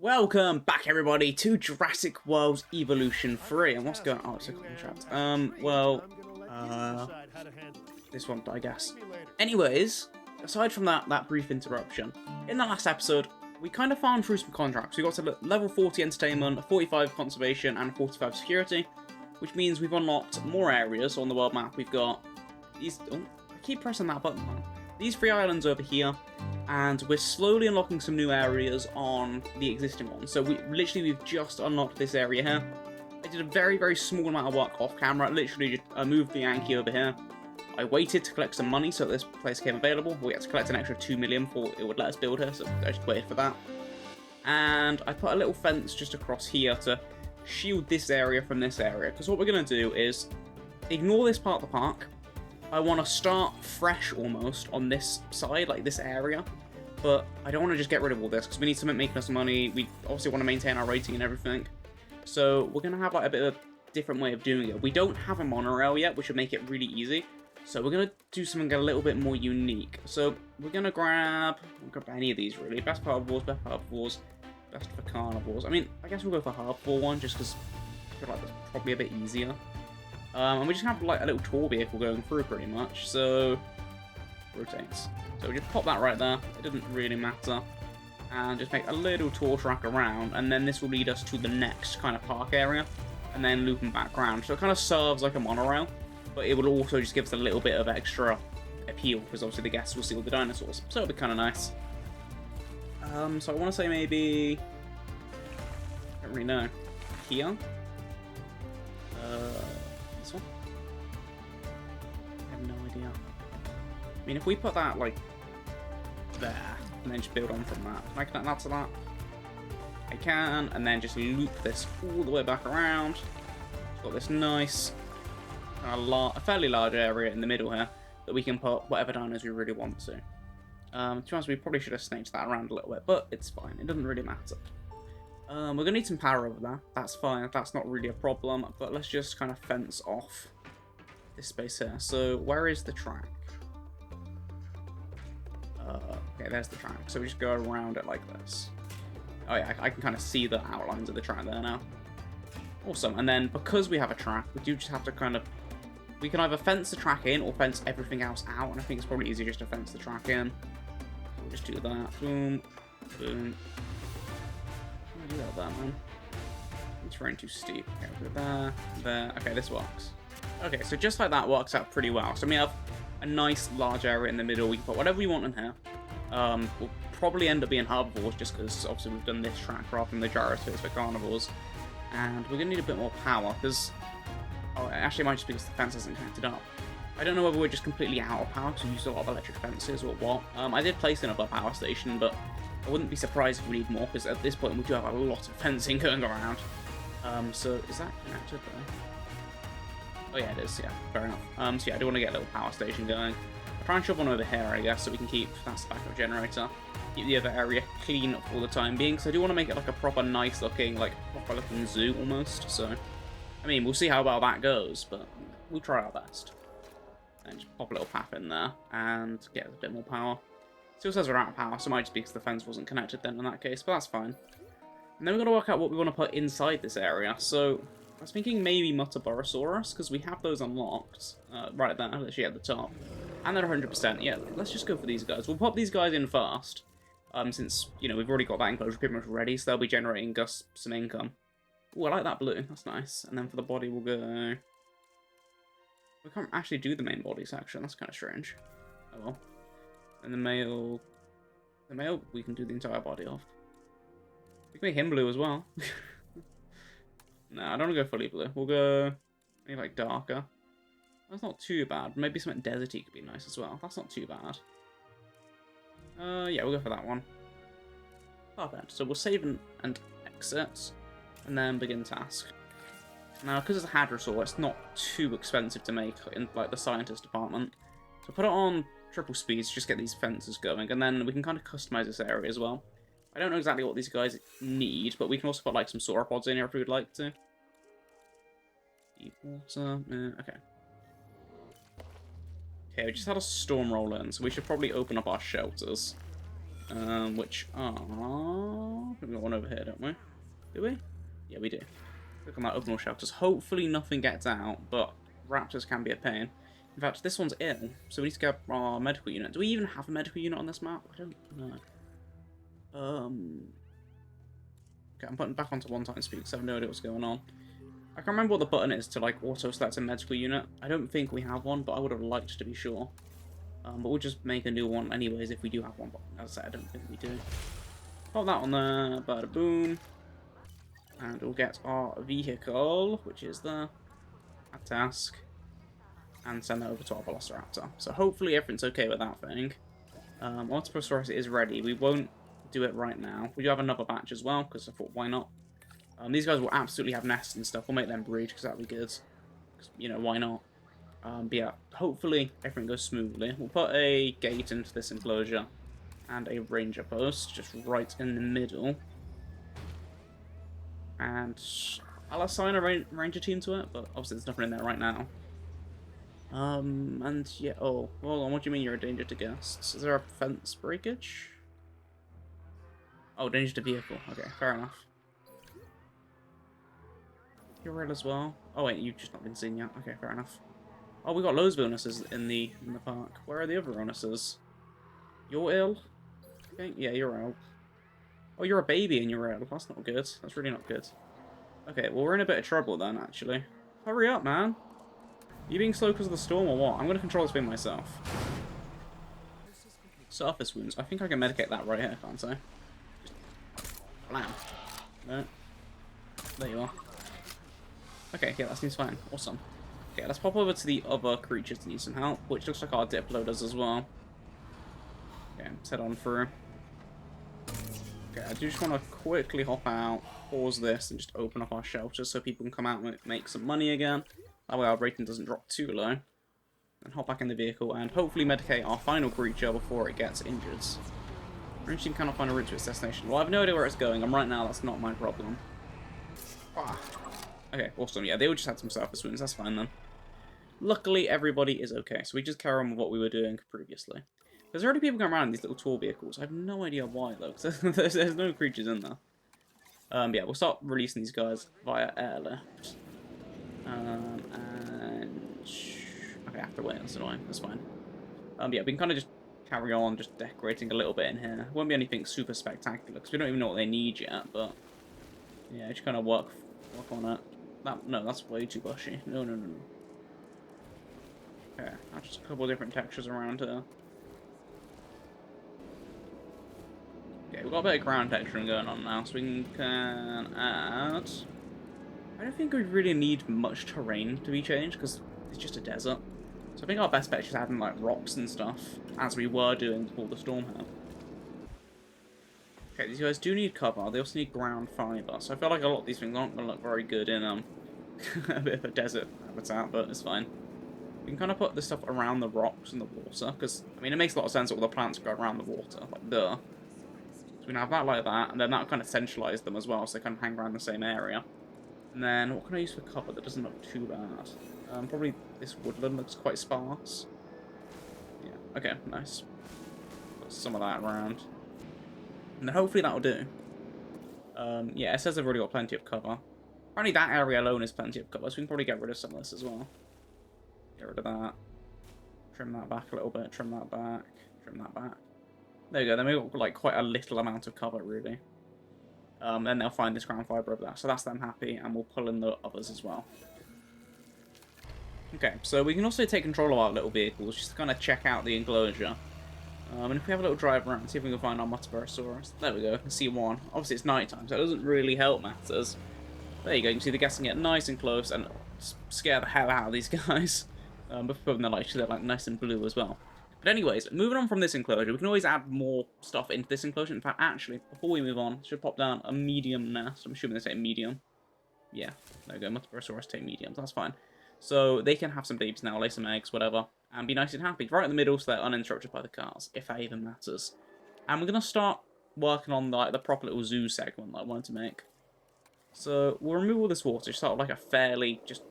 Welcome back, everybody, to Jurassic World Evolution 3. And what's going on? Oh, it's a contract. This one, I guess. Anyways, aside from that brief interruption, in the last episode, we kind of farmed through some contracts. We got to level 40 entertainment, 45 conservation, and 45 security, which means we've unlocked more areas on the world map. We've got these. Oh, I keep pressing that button, man. These 3 islands over here. And we're slowly unlocking some new areas on the existing ones. So we've just unlocked this area here. I did a very, very small amount of work off camera. Literally, I moved the Yankee over here. I waited to collect some money so this place came available. We had to collect an extra 2 million before it would let us build here, so I just waited for that. And I put a little fence just across here to shield this area from this area. Because what we're going to do is ignore this part of the park. I want to start fresh almost on this side, like this area, but I don't want to just get rid of all this because we need something making us money. We obviously want to maintain our rating and everything. So we're going to have like a bit of a different way of doing it. We don't have a monorail yet, which would make it really easy. So we're going to do something a little bit more unique. So we're going to grab any of these really. Best for herbivores, best for herbivores, best for carnivores. I mean, I guess we'll go for herbivore one just because I feel like that's probably a bit easier. And we just have like a little tour vehicle going through pretty much, so rotates. So we just pop that right there, it doesn't really matter. And just make a little tour track around, and then this will lead us to the next kind of park area, and then looping back around. So it kind of serves like a monorail, but it will also just give us a little bit of extra appeal, because obviously the guests will see all the dinosaurs, so it'll be kind of nice. So I want to say maybe, I don't really know, here? This one? I have no idea. I mean, if we put that, like, there, and then just build on from that. Can I connect that to that? I can, and then just loop this all the way back around. It's got this nice, a fairly large area in the middle here that we can put whatever dinos we really want to. To be honest, we probably should have snaked that around a little bit, but it's fine. It doesn't really matter. We're going to need some power over there. That's fine. That's not really a problem. But let's just kind of fence off this space here. So where is the track? Okay, there's the track. So we just go around it like this. Oh yeah, I can kind of see the outlines of the track there now. Awesome. And then because we have a track, we do just have to kind of... We can either fence the track in or fence everything else out. And I think it's probably easier just to fence the track in. So we'll just do that. Boom. Boom. Do that there, man. It's running too steep. Okay, we'll go there. Okay, this works. Okay, so just like that works out pretty well. So we have a nice large area in the middle. We can put whatever we want in here. We'll probably end up being herbivores just because obviously we've done this track rather than the gyrospheres for carnivores. And we're going to need a bit more power because... Oh, actually it might just be because the fence isn't connected up. I don't know whether we're just completely out of power because we use a lot of electric fences or what. I did place another power station, but I wouldn't be surprised if we need more, because at this point we do have a lot of fencing going around. So, is that connected there? Oh yeah, it is, yeah, fair enough. So yeah, I do want to get a little power station going. I'll try and shove one over here, I guess, so we can keep, that's the backup generator, keep the other area clean for the time being, because I do want to make it like a proper nice looking, like, proper looking zoo almost, so... I mean, we'll see how well that goes, but we'll try our best. And just pop a little path in there, and get a bit more power. Still says we're out of power, so it might just be because the fence wasn't connected then in that case, but that's fine. And then we've got to work out what we want to put inside this area. So, I was thinking maybe Muttaburrasaurus, because we have those unlocked. Right there, literally at the top. And they're 100%. Yeah, let's just go for these guys. We'll pop these guys in first, since, you know, we've already got that enclosure pretty much ready, so they'll be generating us some income. Ooh, I like that blue. That's nice. And then for the body, we'll go... We can't actually do the main body section. That's kind of strange. Oh well. And the male, we can do the entire body of. We can make him blue as well. No, I don't want to go fully blue. We'll go maybe like darker. That's not too bad. Maybe something deserty could be nice as well. That's not too bad. Yeah, we'll go for that one. Perfect. So we'll save and exit, and then begin task. Now, because it's a hadrosaur, it's not too expensive to make in like the scientist department. So put it on triple speeds, just get these fences going, and then we can kind of customize this area as well. I don't know exactly what these guys need, but we can also put like some sauropods in here if we would like to. Deep water, okay. Okay, we just had a storm roll in, so we should probably open up our shelters. which are... We've got one over here, don't we? Do we? Yeah, we do. Look at my open all shelters. Hopefully nothing gets out, but raptors can be a pain. In fact, this one's ill, so we need to get our medical unit. Do we even have a medical unit on this map? I don't know. Okay, I'm putting back onto one-time speed because I have no idea what's going on. I can't remember what the button is to, like, auto-select a medical unit. I don't think we have one, but I would have liked to be sure. But we'll just make a new one anyways if we do have one, but as I said, I don't think we do. Pop that on there, bada boom. And we'll get our vehicle, which is the task, and send that over to our Velociraptor. So hopefully everything's okay with that thing. Autoprosaurus is ready. We won't do it right now. We do have another batch as well, because I thought, why not? These guys will absolutely have nests and stuff. We'll make them breed, because that'll be good. You know, why not? But yeah, hopefully everything goes smoothly. We'll put a gate into this enclosure, and a ranger post, just right in the middle. And I'll assign a ranger team to it, but obviously there's nothing in there right now. And yeah, oh, hold on, what do you mean you're a danger to guests? Is there a fence breakage? Oh, danger to vehicle. Okay, fair enough. You're red as well. Oh wait, you've just not been seen yet. Okay, fair enough. Oh, we got loads of illnesses in the park. Where are the other illnesses? You're ill? Okay, yeah, you're ill. Oh, you're a baby and you're ill. That's not good. That's really not good. Okay, well, we're in a bit of trouble then, actually. Hurry up, man. Are you being slow because of the storm or what? I'm going to control this thing myself. Surface wounds. I think I can medicate that right here, can't I? Just... Blam. No. There you are. Okay, yeah, that seems fine. Awesome. Okay, let's pop over to the other creatures that need some help, which looks like our Diplo does as well. Okay, let's head on through. Okay, I do just want to quickly hop out, pause this, and just open up our shelters so people can come out and make some money again. That way our rating doesn't drop too low. And hop back in the vehicle and hopefully medicate our final creature before it gets injured. Range team cannot find a route to its destination. Well, I have no idea where it's going, and right now that's not my problem. Ah. Okay, awesome. Yeah, they all just had some surface wounds. That's fine then. Luckily, everybody is okay, so we just carry on with what we were doing previously. There's already people going around in these little tour vehicles. I have no idea why, though, because there's no creatures in there. Yeah, we'll start releasing these guys via airlift. And... Okay, I have to wait, that's annoying, that's fine. Yeah, we can kind of just carry on, just decorating a little bit in here. It won't be anything super spectacular, because we don't even know what they need yet, but... Yeah, just kind of work on it. No, that's way too bushy. No. Okay, just a couple of different textures around here. Okay, we've got a bit of ground texturing going on now, so we can add... I don't think we really need much terrain to be changed, because it's just a desert. So I think our best bet is just adding, like, rocks and stuff, as we were doing before the storm hit. Okay, these guys do need cover. They also need ground fiber, so I feel like a lot of these things aren't going to look very good in a bit of a desert habitat, but it's fine. We can kind of put this stuff around the rocks and the water, because, I mean, it makes a lot of sense that all the plants go around the water, like there. So we can have that like that, and then that'll kind of centralize them as well, so they kind of hang around the same area. And then, what can I use for cover that doesn't look too bad? Probably this woodland looks quite sparse. Yeah, okay, nice. Put some of that around. And then hopefully that'll do. Yeah, it says they've already got plenty of cover. Apparently that area alone is plenty of cover, so we can probably get rid of some of this as well. Get rid of that. Trim that back a little bit, trim that back, trim that back. There we go, then we've got like quite a little amount of cover, really. Then they'll find this ground fiber over there, so that's them happy, and we'll pull in the others as well. Okay, so we can also take control of our little vehicles, just to kind of check out the enclosure. And if we have a little drive around, see if we can find our Motosaurus. There we go, I can see one. Obviously it's nighttime, so it doesn't really help matters. There you go, you can see the guests can get nice and close and scare the hell out of these guys. Before they're like nice and blue as well. But anyways, moving on from this enclosure, we can always add more stuff into this enclosure. In fact, actually, before we move on, I should pop down a medium nest. I'm assuming they say medium. Yeah, there we go, Motosaurus take mediums, that's fine. So they can have some babies now, lay some eggs, whatever, and be nice and happy. Right in the middle so they're uninterrupted by the cars, if that even matters. And we're going to start working on the proper little zoo segment that I wanted to make. So we'll remove all this water, sort of like a fairly just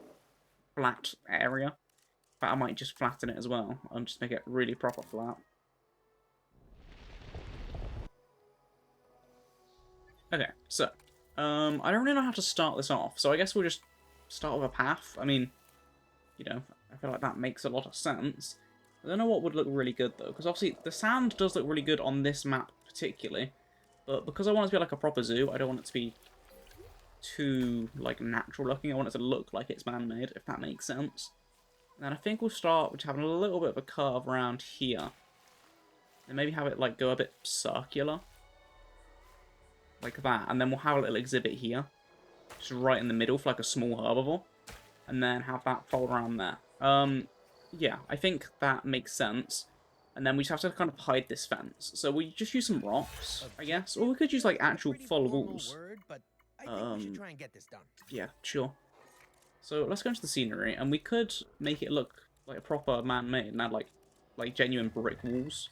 flat area. But I might just flatten it as well, and just make it really proper flat. Okay, so, I don't really know how to start this off, so I guess we'll just start with a path. I mean, you know, I feel like that makes a lot of sense. I don't know what would look really good, though, because obviously the sand does look really good on this map particularly, but because I want it to be like a proper zoo, I don't want it to be too, like, natural looking. I want it to look like it's man-made, if that makes sense. And then I think we'll start with having a little bit of a curve around here. And maybe have it, like, go a bit circular. Like that. And then we'll have a little exhibit here. Just right in the middle for, like, a small herbivore. And then have that fold around there. Yeah, I think that makes sense. And then we just have to kind of hide this fence. So we just use some rocks, I guess. Or we could use, like, actual full walls. Word, but I think we should try and get this done. Yeah, sure. So let's go into the scenery, and we could make it look like a proper man-made and add like genuine brick walls,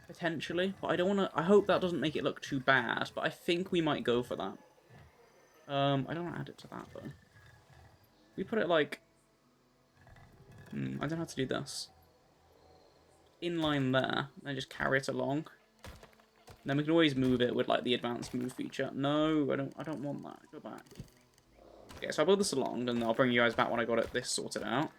potentially. But I don't want to. I hope that doesn't make it look too bad. But I think we might go for that. I don't want to add it to that though. We put it like. I don't know how to do this. Inline there, and just carry it along. And then we can always move it with like the advanced move feature. No, I don't. I don't want that. Go back. Okay, so I'll build this along, and I'll bring you guys back when I got this sorted out.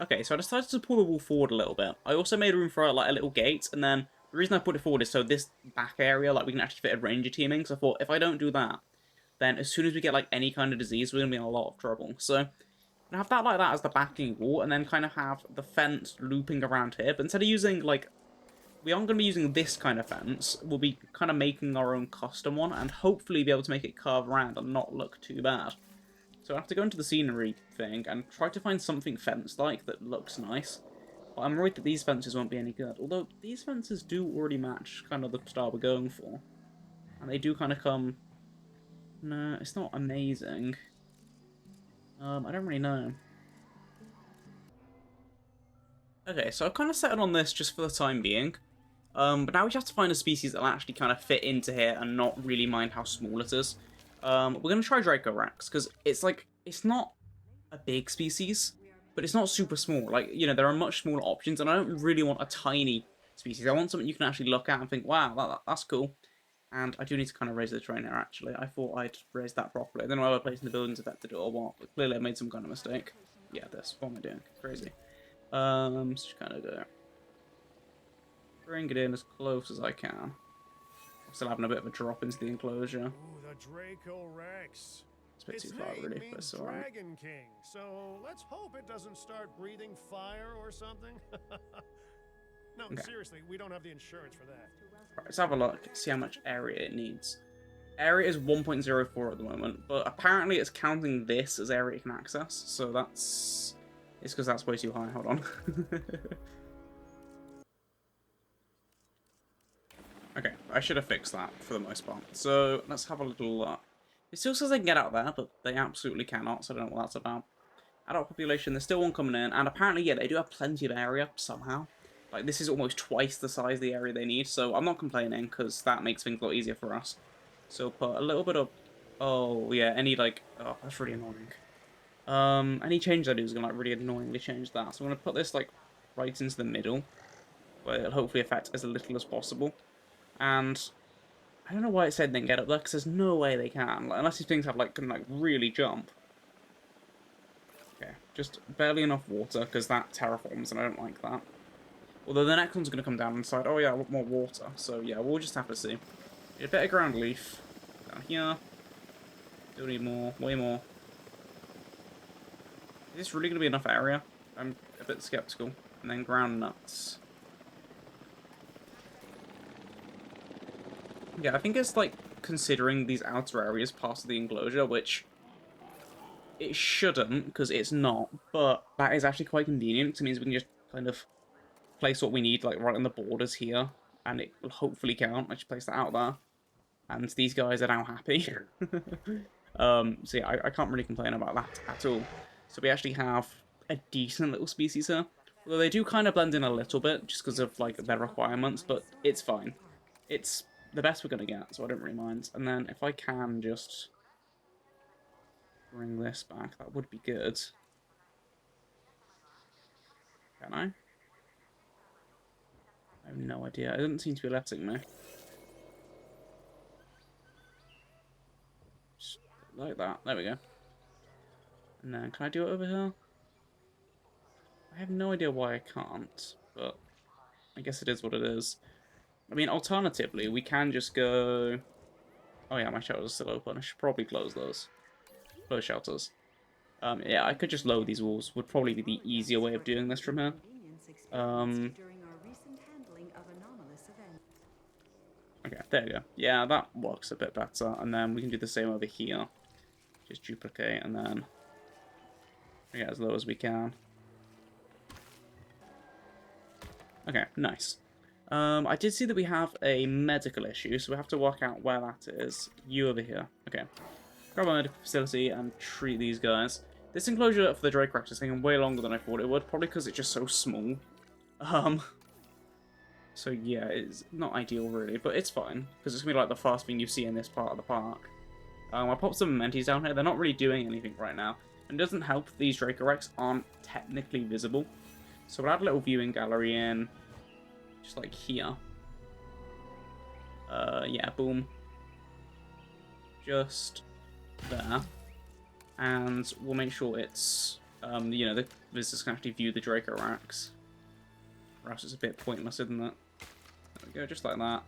Okay, so I decided to pull the wall forward a little bit. I also made room for like a little gate, and then the reason I put it forward is so this back area, like we can actually fit a ranger teaming. So I thought if I don't do that, then as soon as we get like any kind of disease, we're gonna be in a lot of trouble. So I'm gonna have that like that as the backing wall, and then kind of have the fence looping around here. But instead of using like we aren't going to be using this kind of fence. We'll be kind of making our own custom one, and hopefully be able to make it curve around and not look too bad. So I have to go into the scenery thing and try to find something fence-like that looks nice. But I'm worried that these fences won't be any good. Although, these fences do already match kind of the style we're going for. And they do kind of come... No, it's not amazing. I don't really know. Okay, so I've kind of settled on this just for the time being. But now we just have to find a species that'll actually kind of fit into here and not really mind how small it is. We're going to try Dracorex, because it's like, it's not a big species, but it's not super small. Like, you know, there are much smaller options, and I don't really want a tiny species. I want something you can actually look at and think, wow, that's cool. And I do need to kind of raise the trainer, actually. I thought I'd raised that properly. I don't know whether placing the buildings affected it or what, but clearly I made some kind of mistake. Yeah, this. What am I doing? Crazy. Just kind of go. Bring it in as close as I can. I'm still having a bit of a drop into the enclosure. Ooh, the Dracorex. It's a bit Its too far, name really, but it's means alright. Dragon King, so let's hope it doesn't start breathing fire or something. No, Okay. seriously, we don't have the insurance for that. Right, let's have a look, see how much area it needs. Area is 1.04 at the moment, but apparently it's counting this as area it can access, so that's... It's because that's way too high, hold on. Okay, I should have fixed that for the most part. So, let's have a little look. It still says they can get out there, but they absolutely cannot, so I don't know what that's about. Adult population, there's still one coming in, and apparently, yeah, they do have plenty of area, somehow. Like, this is almost twice the size of the area they need, so I'm not complaining, because that makes things a lot easier for us. So, put a little bit of... Oh, yeah, any, like... Oh, that's really annoying. Any change I do is going to, like, really annoyingly change that. So I'm going to put this, like, right into the middle, where it'll hopefully affect as little as possible. And I don't know why it said they can get up there, because there's no way they can, like, unless these things have, like, can, like, really jump. Okay, just barely enough water, because that terraforms, and I don't like that. Although the next one's going to come down and decide, oh yeah, I want more water. So yeah, we'll just have to see. Need a bit of ground leaf. Down here. Still need more, way more. Is this really going to be enough area? I'm a bit skeptical. And then ground nuts. Yeah, I think it's like considering these outer areas part of the enclosure, which it shouldn't, because it's not, but that is actually quite convenient, because it means we can just kind of place what we need, like, right on the borders here, and it will hopefully count. I should place that out there. And these guys are now happy. So yeah, I can't really complain about that at all. So we actually have a decent little species here. Although they do kind of blend in a little bit, just because of, like, their requirements, but it's fine. It's the best we're going to get, so I don't really mind. And then if I can just bring this back, that would be good. Can I? I have no idea. It doesn't seem to be letting me. like that. There we go. And then, can I do it over here? I have no idea why I can't, but I guess it is what it is. I mean, alternatively, we can just go... Oh yeah, my shelters are still open. I should probably close those. Close shelters. Yeah, I could just lower these walls. Would probably be the easier way of doing this from here. Okay, there we go. Yeah, that works a bit better. And then we can do the same over here. Just duplicate and then get as low as we can. Okay, nice. I did see that we have a medical issue, so we have to work out where that is. You over here. Okay. Grab a medical facility and treat these guys. This enclosure for the Dracorex is taking way longer than I thought it would, probably because it's just so small. So yeah, it's not ideal really, but it's fine, because it's going to be like the first thing you see in this part of the park. I popped some mementos down here. They're not really doing anything right now, and it doesn't help that these Dracorex aren't technically visible. So we'll add a little viewing gallery in, just like here. Yeah, boom. Just there. And we'll make sure it's, you know, the visitors can actually view the Dracorex. Or else it's a bit pointless, isn't it? There we go, just like that.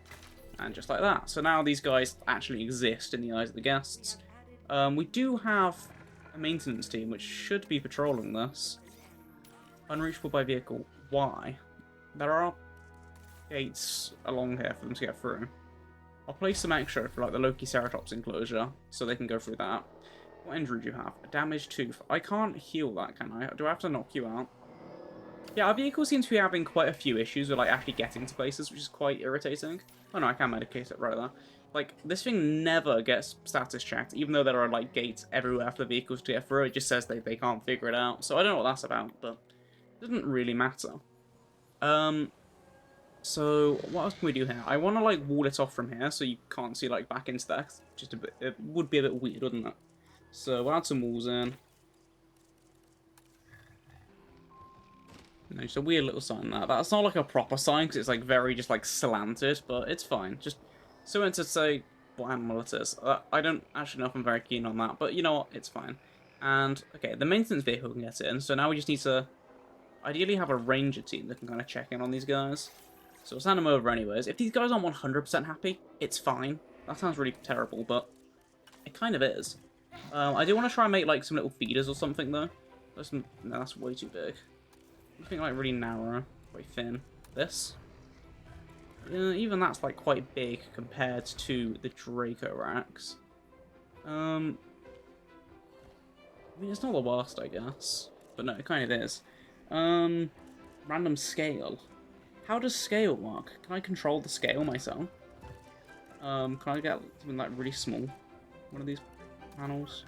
And just like that. So now these guys actually exist in the eyes of the guests. We do have a maintenance team which should be patrolling this. Unreachable by vehicle. Why? There are gates along here for them to get through. I'll place some extra for like the Loki-Ceratops enclosure so they can go through that. What injury do you have? A damaged tooth. I can't heal that, can I? Do I have to knock you out? Yeah, our vehicle seems to be having quite a few issues with like actually getting to places, which is quite irritating. Oh no, I can medicate it right there. Like, this thing never gets status checked, even though there are like gates everywhere for the vehicles to get through. It just says they can't figure it out. So I don't know what that's about, but it doesn't really matter. So what else can we do here? I want to like wall it off from here so you can't see like back into there. Just a bit, it would be a bit weird, wouldn't it? So we'll add some walls in. No, just a weird little sign there. That's not like a proper sign because it's like very just like slanted, but it's fine. Just so to say what animal it is. I don't actually know if I'm very keen on that, but you know what? It's fine. And okay, the maintenance vehicle can get in. So now we just need to ideally have a ranger team that can kind of check in on these guys. So we'll send them over anyways. If these guys aren't 100% happy, it's fine. That sounds really terrible, but it kind of is. I do want to try and make like some little feeders or something though. No, that's way too big. Something like really narrow, quite thin. This. Even that's like quite big compared to the Dracorex. I mean, it's not the worst, I guess. But no, it kind of is. Random scale. How does scale work? Can I control the scale myself? Can I get something like really small? One of these panels?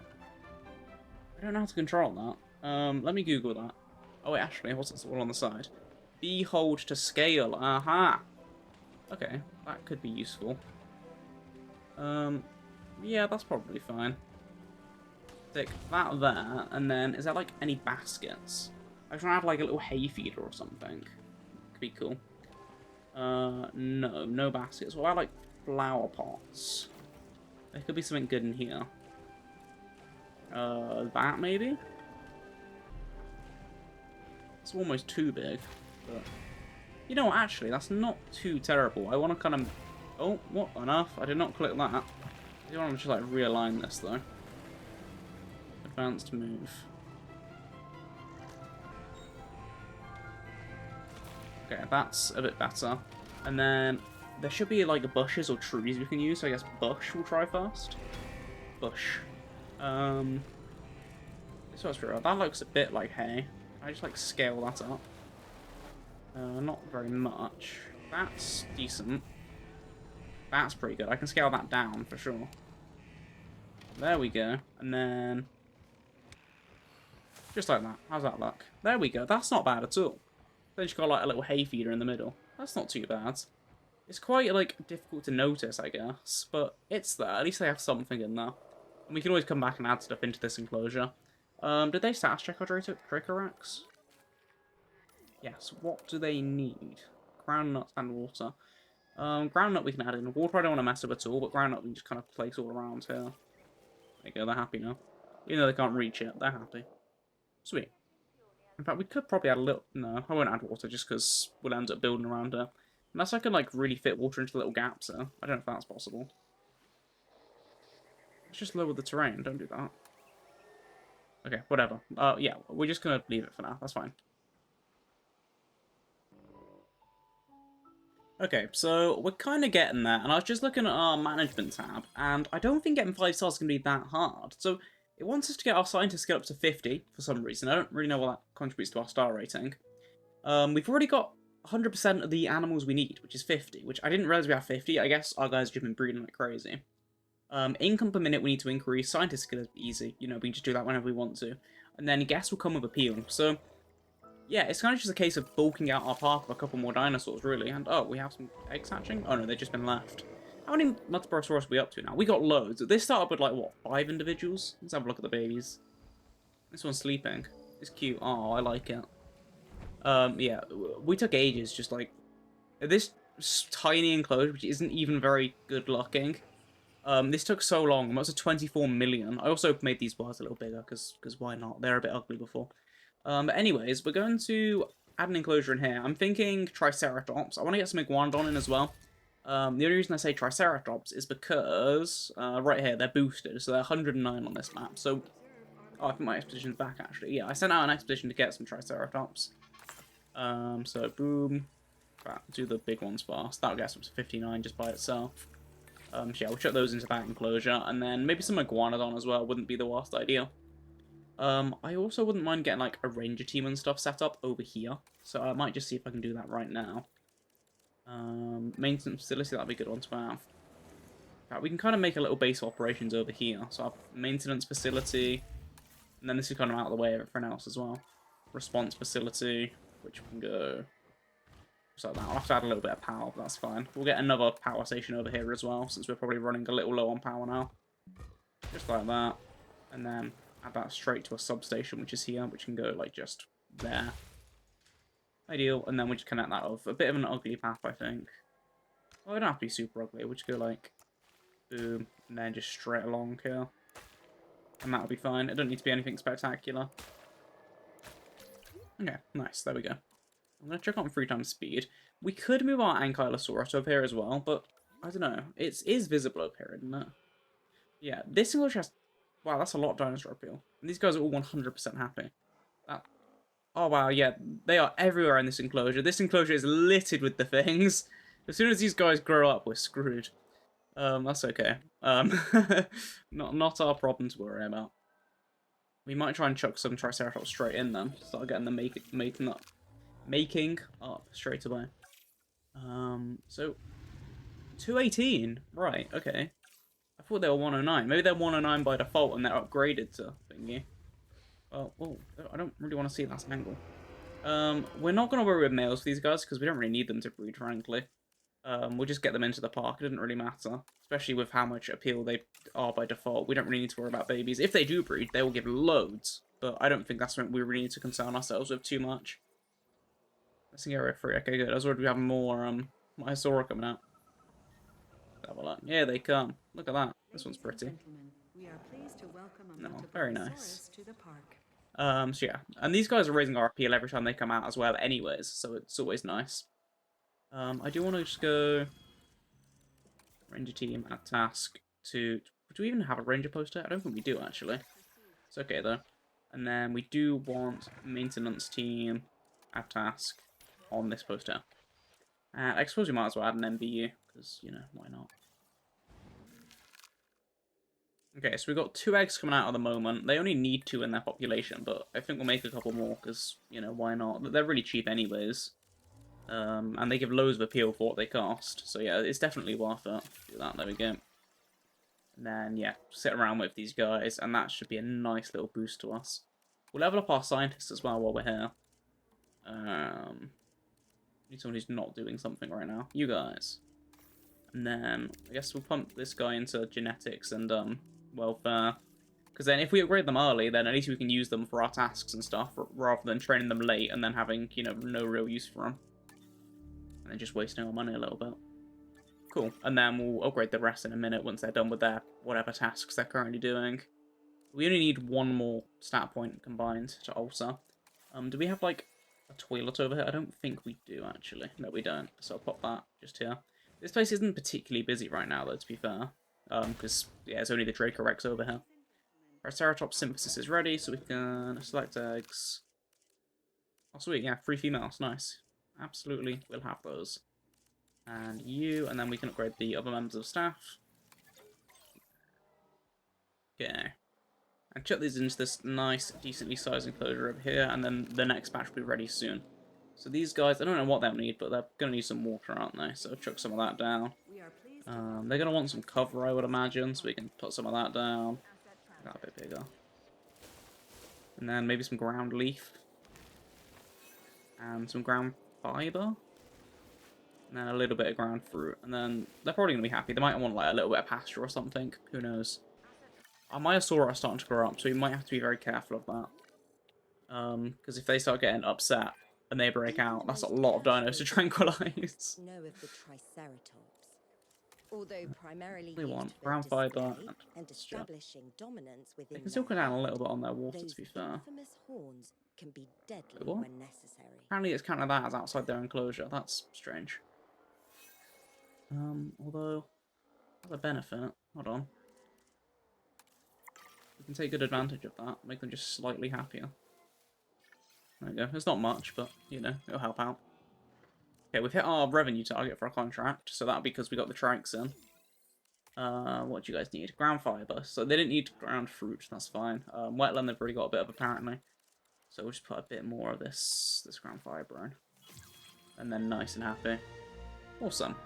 I don't know how to control that. Let me Google that. Oh wait, actually, what's it all on the side? Behold to scale. Aha! Okay, that could be useful. Yeah, that's probably fine. Stick that there, and then, is there like any baskets? I can add like a little hay feeder or something. Could be cool. No baskets. What about like flower pots? There could be something good in here. That maybe? It's almost too big. But you know what, actually, that's not too terrible. I want to kind of... Oh, what on earth? I did not click that. I do want to just like realign this though. Advanced move. Okay, that's a bit better. And then there should be like bushes or trees we can use. So I guess bush we'll try first. Bush. This one's pretty. That looks a bit like hay. I just like scale that up. Not very much. That's decent. That's pretty good. I can scale that down for sure. There we go. And then just like that. How's that look? There we go. That's not bad at all. Then you've got like a little hay feeder in the middle. That's not too bad. It's quite like difficult to notice, I guess, but it's there. At least they have something in there. And we can always come back and add stuff into this enclosure. Did they status check our Dracorex? Yes. What do they need? Groundnut and water. Groundnut we can add in. Water I don't want to mess with at all, but groundnut we can just kind of place all around here. There you go, they're happy now. Even though they can't reach it, they're happy. Sweet. In fact, we could probably add a little... No, I won't add water just because we'll end up building around her. Unless I can, like, really fit water into little gaps, so I don't know if that's possible. Let's just lower the terrain, don't do that. Okay, whatever. Yeah, we're just gonna leave it for now, that's fine. Okay, so we're kind of getting there, and I was just looking at our management tab, and I don't think getting 5 stars is going to be that hard. So it wants us to get our scientists get up to 50 for some reason. I don't really know what that contributes to our star rating. We've already got 100% of the animals we need, which is 50, which I didn't realize we have 50. I guess our guys have been breeding like crazy. Income per minute we need to increase. Scientists skills easy. You know, we can just do that whenever we want to. And then guests will come with appeal. So yeah, it's kind of just a case of bulking out our park with a couple more dinosaurs, really. And, oh, we have some eggs hatching? Oh, no, they've just been left. How many Metaprosaurus are we up to now? We got loads. This started with, like, what, 5 individuals? Let's have a look at the babies. This one's sleeping. It's cute. Oh, I like it. Yeah, we took ages, just, like... This tiny enclosure, which isn't even very good looking. This took so long. That was 24 million. I also made these bars a little bigger, because why not? They're a bit ugly before. But anyways, we're going to add an enclosure in here. I'm thinking Triceratops. I want to get some Iguanodon in as well. The only reason I say Triceratops is because, right here, they're boosted, so they're 109 on this map. So, oh, I think my expedition's back, actually. Yeah, I sent out an expedition to get some Triceratops. So, boom. Right, do the big ones fast. That'll get us up to 59 just by itself. So yeah, we'll chuck those into that enclosure, and then maybe some Iguanodon as well wouldn't be the worst idea. I also wouldn't mind getting, like, a ranger team and stuff set up over here. So I might just see if I can do that right now. Maintenance facility, that'd be a good one to have. In fact, we can kind of make a little base of operations over here. So our maintenance facility, and then this is kind of out of the way of everything else as well. Response facility, which we can go... So that. I'll have to add a little bit of power, but that's fine. We'll get another power station over here as well, since we're probably running a little low on power now. Just like that. And then add that straight to a substation, which is here, which can go, like, just there. Ideal. And then we just connect that off. A bit of an ugly path, I think. Well, it don't have to be super ugly. We'll just go, like, boom, and then just straight along here. And that'll be fine. It doesn't need to be anything spectacular. Okay, nice. There we go. I'm going to check on 3 times speed. We could move our Ankylosaurus over here as well, but I don't know. It is visible over here, isn't it? Yeah, this enclosure has... Wow, that's a lot of dinosaur appeal. And these guys are all 100% happy. Oh, wow, yeah. They are everywhere in this enclosure. This enclosure is littered with the things. As soon as these guys grow up, we're screwed. That's okay. Not our problem to worry about. We might try and chuck some Triceratops straight in them. Start getting them making up straight away. So 218, right? Okay. I thought they were 109. Maybe they're 109 by default and they're upgraded to thingy. Oh, I don't really want to see that angle. We're not going to worry with males for these guys because we don't really need them to breed, frankly. We'll just get them into the park. It doesn't really matter, especially with how much appeal they are by default. We don't really need to worry about babies. If they do breed, they will give loads, but I don't think that's something we really need to concern ourselves with too much. Let's get rid of 3. Okay, good. I was worried we have more Mysaura coming out. Have a look. Yeah, they come. Look at that. This one's pretty. No, very nice. So yeah, and these guys are raising our appeal every time they come out as well anyways, so it's always nice. I do want to just go ranger team at task to... Do we even have a ranger poster? I don't think we do, actually. It's okay, though. And then we do want maintenance team at task on this poster. I suppose we might as well add an MBU, because, you know, why not? Okay, so we've got 2 eggs coming out at the moment. They only need 2 in their population, but I think we'll make a couple more, because, you know, why not? They're really cheap anyways. And they give loads of appeal for what they cost. So yeah, it's definitely worth it. Do that, there we go. And then, yeah, sit around with these guys, and that should be a nice little boost to us. We'll level up our scientists as well while we're here. Need someone who's not doing something right now. You guys. And then, I guess we'll pump this guy into genetics and, welfare. Because then if we upgrade them early, then at least we can use them for our tasks and stuff, rather than training them late and then having, you know, no real use for them. And then just wasting our money a little bit. Cool. And then we'll upgrade the rest in a minute once they're done with their whatever tasks they're currently doing. We only need one more stat point combined to alter. Do we have, like, a toilet over here? I don't think we do, actually. No, we don't. So I'll pop that just here. This place isn't particularly busy right now, though, to be fair. Because, yeah, it's only the Draco Rex over here. Triceratops synthesis is ready, so we can select eggs. Oh, sweet, yeah, 3 females, nice. Absolutely, we'll have those. And you, and then we can upgrade the other members of staff. Okay. And chuck these into this nice, decently sized enclosure over here, and then the next batch will be ready soon. So these guys, I don't know what they'll need, but they're going to need some water, aren't they? So chuck some of that down. They're going to want some cover, I would imagine, so we can put some of that down. That a bit bigger. And then maybe some ground leaf. And some ground fibre. And then a little bit of ground fruit. And then they're probably going to be happy. They might want like a little bit of pasture or something. Who knows? Our Myosaur are starting to grow up, so we might have to be very careful of that. Because if they start getting upset and they break out, that's a lot of dinos to tranquilize. Know of the Triceratops, although primarily We used want for brown fibre display and pasture. establishing dominance within They can still their go down a herd, little bit on their water, those to be fair. infamous horns can be deadly What? when necessary. Apparently it's counted that as outside their enclosure. That's strange. Although, as a benefit, hold on. We can take good advantage of that, make them just slightly happier. There we go. It's not much, but, you know, it'll help out. Okay, we've hit our revenue target for our contract, so that'll be because we got the trikes in. What do you guys need? Ground fibre. So they didn't need ground fruit, that's fine. Wetland they've already got a bit of, apparently. So we'll just put a bit more of this ground fibre in. And then nice and happy. Awesome.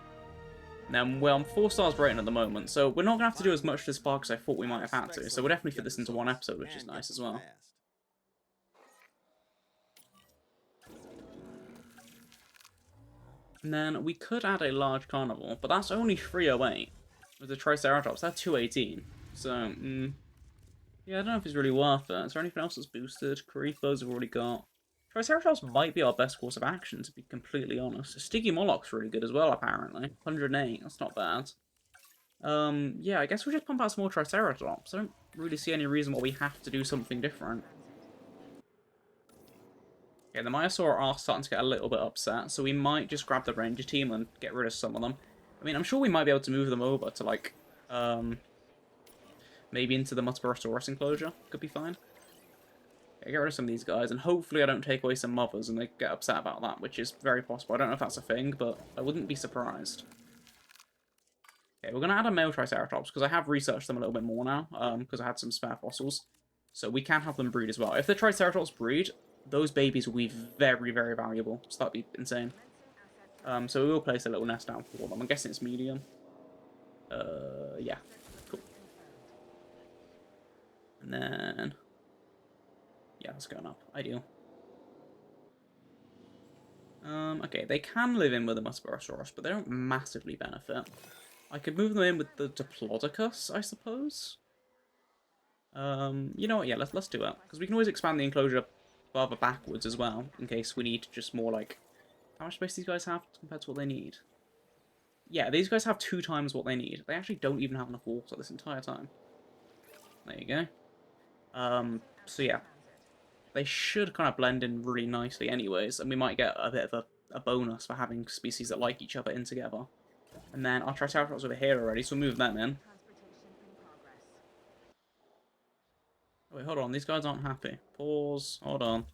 Now, well, I'm 4 stars rating at the moment, so we're not going to have to do as much this park as I thought we might have had to, so we'll definitely fit this into one episode, which is nice as well. And then we could add a large carnival, but that's only 308 with the Triceratops. That's 218, so, yeah, I don't know if it's really worth it. Is there anything else that's boosted? Creepers we've already got. Triceratops might be our best course of action, to be completely honest. Sticky Moloch's really good as well, apparently. 108, that's not bad. Yeah, I guess we'll just pump out some more Triceratops. I don't really see any reason why we have to do something different. Okay, the Myosaur are starting to get a little bit upset, so we might just grab the Ranger team and get rid of some of them. I mean, I'm sure we might be able to move them over to, like, maybe into the Mutterosaurus enclosure. Could be fine. Okay, get rid of some of these guys, and hopefully I don't take away some mothers and they get upset about that, which is very possible. I don't know if that's a thing, but I wouldn't be surprised. Okay, we're going to add a male Triceratops, because I have researched them a little bit more now, because I had some spare fossils. So we can have them breed as well. If the Triceratops breed, those babies will be very, very valuable, so that'd be insane. So we will place a little nest down for them. I'm guessing it's medium. Yeah. Cool. And then... yeah, that's going up. Ideal. Okay, they can live in with the Mutterosaurus, but they don't massively benefit. I could move them in with the Diplodocus, I suppose. You know what? Yeah, let's do it, because we can always expand the enclosure farther backwards as well, in case we need just more, like... how much space these guys have compared to what they need? Yeah, these guys have 2 times what they need. They actually don't even have enough water this entire time. There you go. So yeah. They should kind of blend in really nicely anyways, and we might get a bit of a bonus for having species that like each other in together. And then our Triceratops over here already, so we'll move them in. Oh, wait, hold on, these guys aren't happy. Pause, hold on.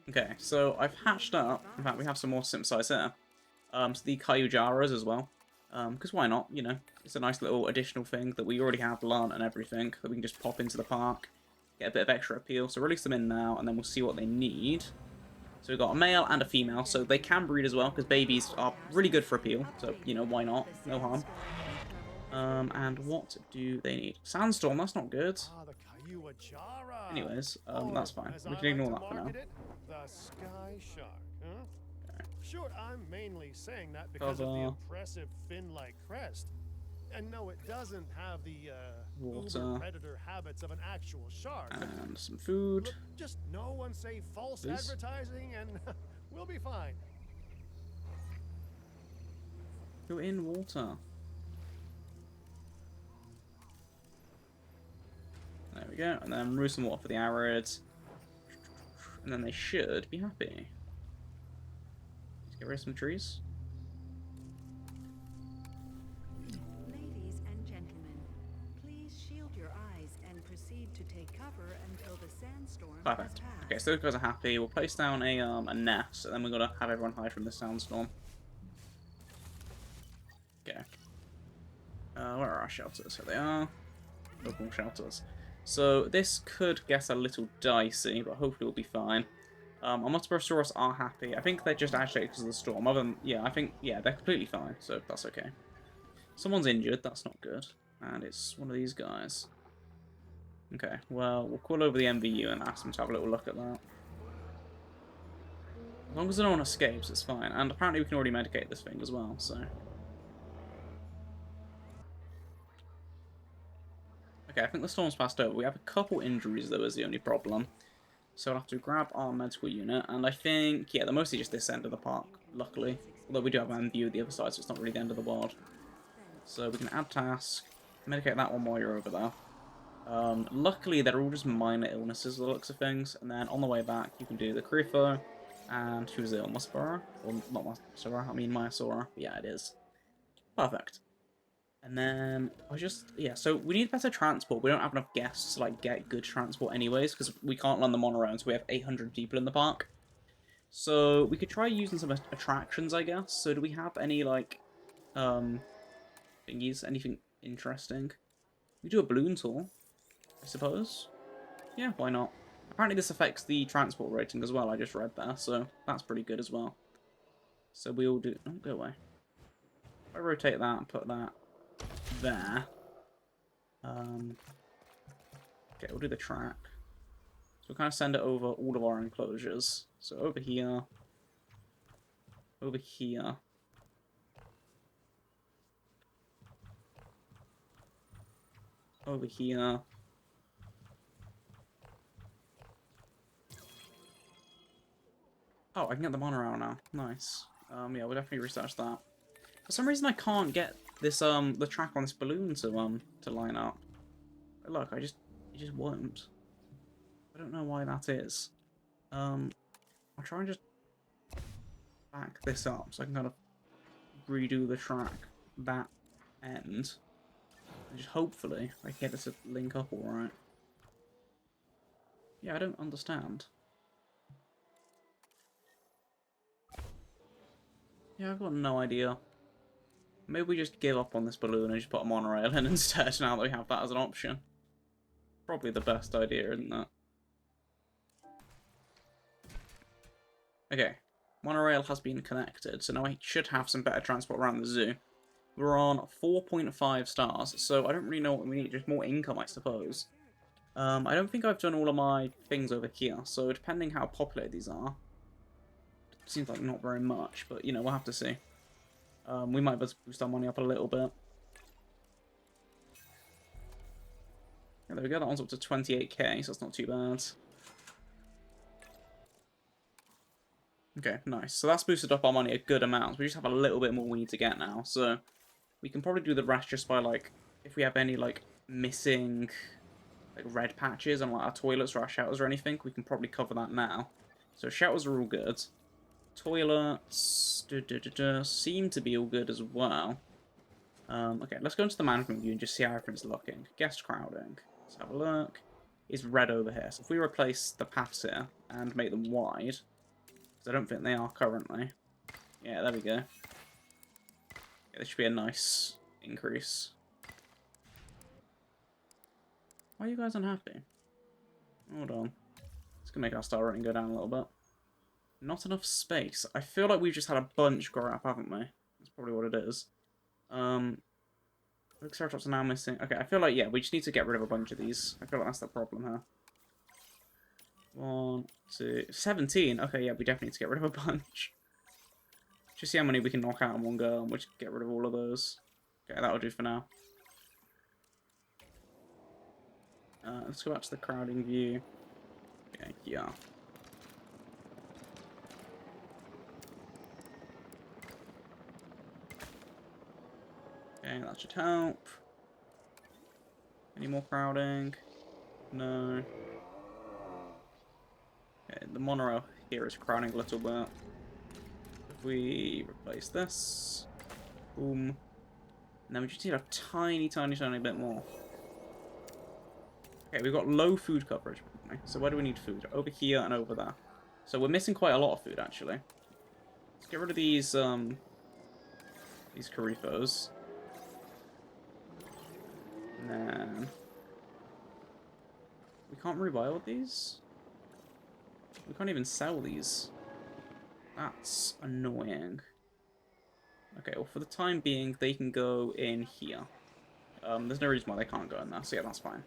Okay, so I've hatched up, in fact we have some more synthesize here, so the Kyujaras as well. Because why not, you know, it's a nice little additional thing that we already have learned and everything, that we can just pop into the park, get a bit of extra appeal. So release them in now, and then we'll see what they need. So we've got a male and a female, so they can breed as well, because babies are really good for appeal, so, you know, why not? No harm. And what do they need? Sandstorm, that's not good. Anyways, that's fine. We can ignore that for now. The sky shark, huh? Sure, I'm mainly saying that because of the impressive fin-like crest. And no, it doesn't have the uber predator habits of an actual shark. And some food. Look, just no one say false advertising and we'll be fine. Go in water. There we go. And then remove some water for the arids. And then they should be happy. Let's get rid of some trees. Ladies and gentlemen, please shield your eyes and proceed to take cover until the sandstorm has Perfect. passed. Okay, so those guys are happy. We'll place down a nest, and then we're gonna have everyone hide from the sandstorm. Okay. Where are our shelters? Here they are. Local shelters. So this could get a little dicey, but hopefully we'll be fine. Our Motosaurus are happy. I think they're just agitated because of the storm. Other than, yeah, I think, yeah, they're completely fine, so that's okay. Someone's injured, that's not good. And it's one of these guys. Okay, well, we'll call over the MVU and ask them to have a little look at that. As long as no one escapes, it's fine. And apparently we can already medicate this thing as well, so... Okay, I think the storm's passed over. We have a couple injuries, though, is the only problem. So I'll have to grab our medical unit, and I think, yeah, they're mostly just this end of the park, luckily. Although we do have an view at the other side, so it's not really the end of the world. So we can add task, medicate that one while you're over there. Luckily, they're all just minor illnesses, the looks of things, and then on the way back, you can do the Crufo, and who's ill? Mospora? Or not Mospora, I mean Myosora. Yeah, it is. Perfect. And then, yeah, so we need better transport. We don't have enough guests to, like, get good transport anyways, because we can't run the monorail, so we have 800 people in the park. So, we could try using some attractions, I guess. So, do we have any, like, thingies? Anything interesting? We do a balloon tour, I suppose. Yeah, why not? Apparently this affects the transport rating as well, I just read that, so that's pretty good as well. So, we'll do... Oh, go away. If I rotate that and put that there. Okay, we'll do the track. So we'll kind of send it over all of our enclosures. So over here. Over here. Over here. Oh, I can get the monorail now. Nice. Yeah, we'll definitely research that. For some reason I can't get this the track on this balloon to line up. But look, it just won't. I don't know why that is. I'll try and just back this up so I can kind of redo the track that end. And just hopefully I can get this to link up alright. Yeah, I don't understand. Yeah, I've got no idea. Maybe we just give up on this balloon and just put a monorail in instead now that we have that as an option. Probably the best idea, isn't it? Okay, monorail has been connected, so now I should have some better transport around the zoo. We're on 4.5 stars, so I don't really know what we need, just more income, I suppose. I don't think I've done all of my things over here, so depending how populated these are, seems like not very much, but, you know, we'll have to see. We might be able to boost our money up a little bit. Yeah, there we go, that one's up to 28k, so that's not too bad. Okay, nice. So that's boosted up our money a good amount. We just have a little bit more we need to get now, so we can probably do the rest just by, like, if we have any, like, missing, like, red patches on, like, our toilets or our showers or anything, we can probably cover that now. So showers are all good. Toilets seem to be all good as well. Okay, let's go into the management view and just see how everything's looking. Guest crowding. Let's have a look. It's red over here. So if we replace the paths here and make them wide, because I don't think they are currently. Yeah, there we go. Yeah, this should be a nice increase. Why are you guys unhappy? Hold on. It's going to make our star rating go down a little bit. Not enough space. I feel like we've just had a bunch grow up, haven't we? That's probably what it is. Triceratops are now missing. Okay, I feel like, yeah, we just need to get rid of a bunch of these. I feel like that's the problem here. 1, 2, 17. Okay, yeah, we definitely need to get rid of a bunch. Just see how many we can knock out in one go, and we'll just get rid of all of those. Okay, that'll do for now. Let's go back to the crowding view. Okay, yeah. Okay, that should help. Any more crowding? No. Okay, the monorail here is crowding a little bit. If we replace this, boom, and then we just need a tiny bit more. Okay, we've got low food coverage, so where do we need food? Over here and over there. So we're missing quite a lot of food, actually. Let's get rid of these Carifos. And then we can't rebuy all these. We can't even sell these. That's annoying. Okay, well, for the time being, they can go in here. There's no reason why they can't go in there, so yeah, that's fine.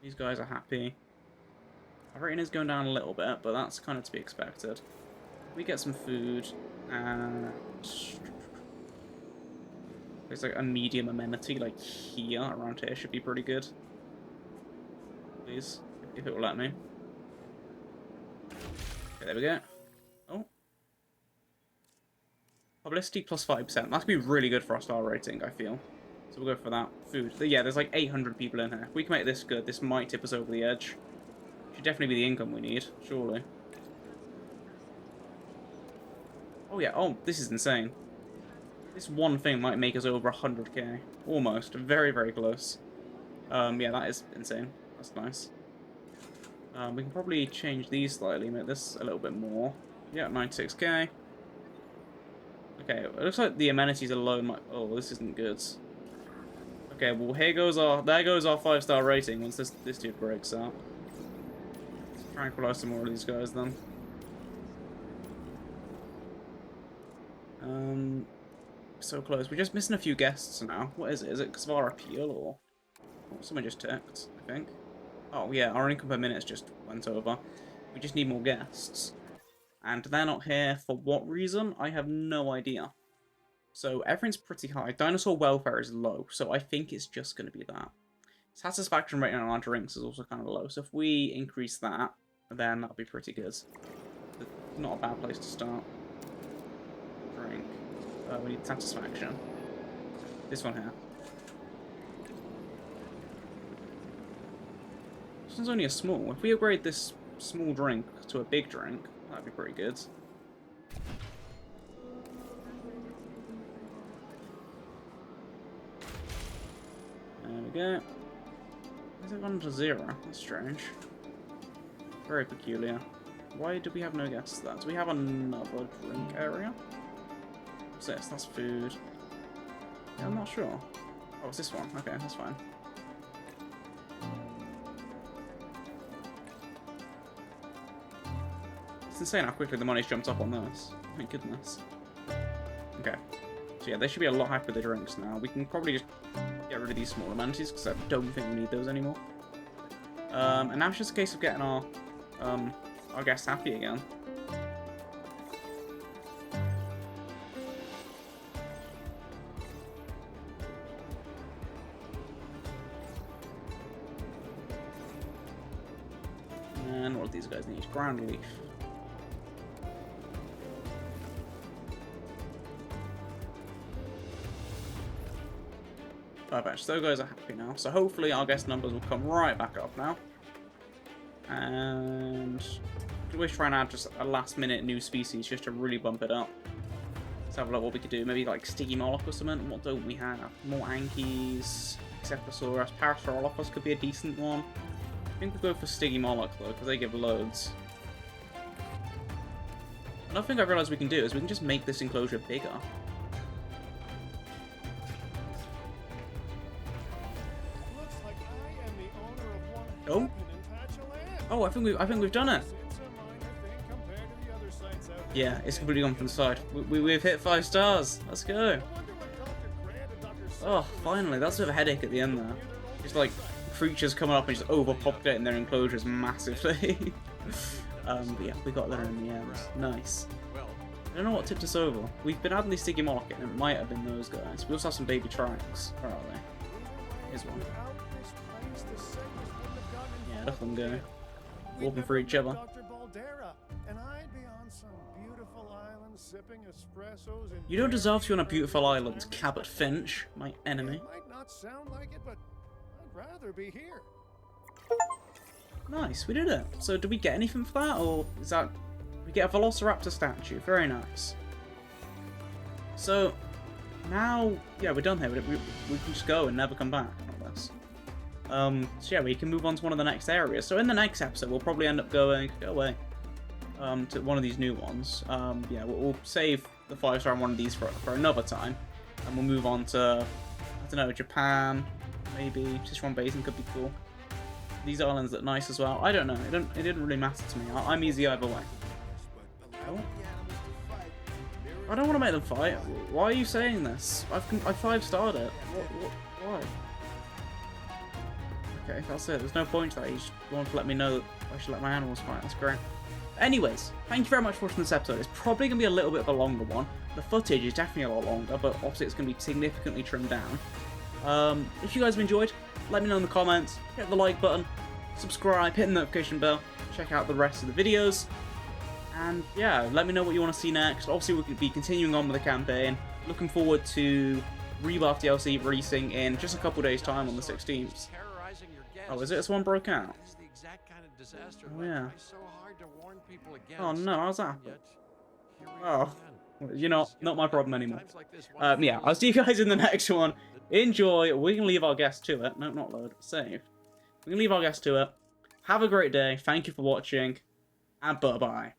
These guys are happy. Our rating is going down a little bit, but that's kind of to be expected. We get some food, and there's like a medium amenity, like here, around here, should be pretty good. Please, if it will let me. Okay, there we go. Oh. Publicity plus 5%. That could be really good for our star rating, I feel. So we'll go for that. Food. Yeah, there's like 800 people in here. If we can make this good, this might tip us over the edge. Should definitely be the income we need, surely. Oh yeah, oh, this is insane. This one thing might make us over 100k. Almost. Very, very close. Yeah, that is insane. That's nice. We can probably change these slightly, make this a little bit more. Yeah, 96k. Okay, it looks like the amenities alone might... Oh, this isn't good. Okay, well, there goes our 5-star rating once this dude breaks out. Let's tranquilize some more of these guys, then. So close. We're just missing a few guests now. What is it? Is it because of our appeal, or... Oh, someone just ticked, I think. Oh, yeah, our income per minute just went over. We just need more guests. And they're not here for what reason? I have no idea. So everything's pretty high. Dinosaur welfare is low, so I think it's just going to be that. Satisfaction rating on our drinks is also kind of low, so if we increase that, then that'll be pretty good. Not a bad place to start. Drink. We need satisfaction. This one here. This one's only a small. If we upgrade this small drink to a big drink, that'd be pretty good. There we go. Has it gone to 0? That's strange. Very peculiar. Why do we have no guests there? Do we have another drink area? What's this? That's food. Yeah, I'm not sure. Oh, it's this one. Okay, that's fine. It's insane how quickly the money's jumped up on this. Thank goodness. Okay. So yeah, they should be a lot happier with the drinks now. We can probably just get rid of these small amenities because I don't think we need those anymore. And now it's just a case of getting our guests happy again. And what do these guys need? Ground leaf. Perfect, so those guys are happy now. So hopefully our guest numbers will come right back up now. And we should try and add just a last minute new species just to really bump it up. Let's have a look what we could do. Maybe like Sticky Moloch or something. What don't we have? More Ankies, Xephosaurus, Parasaurolophus could be a decent one. I think we'll go for Sticky Moloch though, because they give loads. Another thing I realised we can do is we can just make this enclosure bigger. Oh. Oh, I think we've done it. Yeah, it's completely gone from the side. We've hit 5 stars. Let's go. Oh, finally. That's a bit of a headache at the end there. Just like creatures coming up and just overpopulating their enclosures massively. But yeah, we got there in the end. Nice. I don't know what tipped us over. We've been adding these Sticky Moloch and it might have been those guys. We also have some baby tracks. Where are they? Here's one. Yeah, let them go. Walking for each other. Dr. Baldera, and I'd be on some beautiful island sipping espressos and You don't deserve to be on a berry beautiful flavored island, retirement Cabot spot? Finch, my enemy. It might not sound like it, but I'd rather be here. Nice, we did it. So did we get anything for that, or is that... We get a Velociraptor statue, very nice. So, now, yeah, we're done here. We can just go and never come back, not this. So yeah, we can move on to one of the next areas. So in the next episode, we'll probably end up going... Go away. To one of these new ones. Yeah, we'll save the 5-star on one of these for another time. And we'll move on to, I don't know, Japan, maybe. Sichuan Basin could be cool. These islands look nice as well. I don't know. It didn't really matter to me. I'm easy either way. Oh. I don't want to make them fight. Why are you saying this? I 5-starred it. Why? Okay, that's it. There's no point to that. You just want to let me know that I should let my animals fight. That's great. Anyways, thank you very much for watching this episode. It's probably going to be a little bit of a longer one. The footage is definitely a lot longer, but obviously it's going to be significantly trimmed down. If you guys have enjoyed, let me know in the comments. Hit the like button, subscribe, hit the notification bell, check out the rest of the videos. And yeah, let me know what you want to see next. Obviously we'll be continuing on with the campaign. Looking forward to Rebuff DLC releasing in just a couple days time on the 16th. Oh, is it? This one broke out? Oh yeah. Oh no, how's that happen? Oh, you know, not my problem anymore. Yeah, I'll see you guys in the next one. Enjoy. We can leave our guest to it. No, not load. Save. We can leave our guest to it. Have a great day. Thank you for watching. And bye-bye.